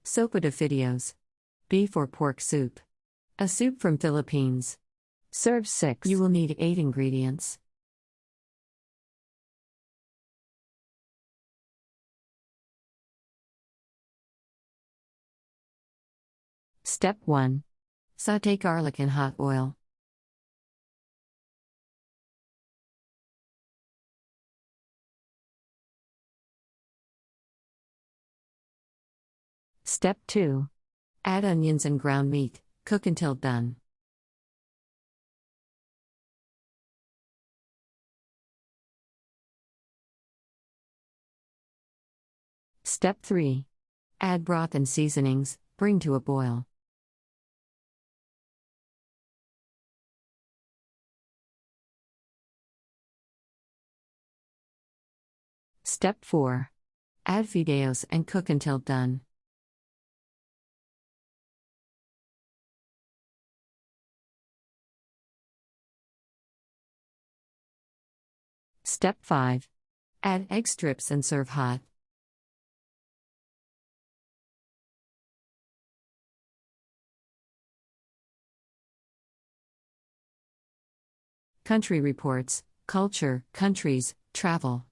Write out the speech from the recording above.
Sopa de Fidios. Beef or pork soup. A soup from Philippines. Serve 6. You will need 8 ingredients. Step 1. Sautee garlic in hot oil. Step 2. Add onions and ground meat, cook until done. Step 3. Add broth and seasonings, bring to a boil. Step 4. Add fideos and cook until done. Step 5. Add egg strips and serve hot. Country Reports, Culture, Countries, Travel.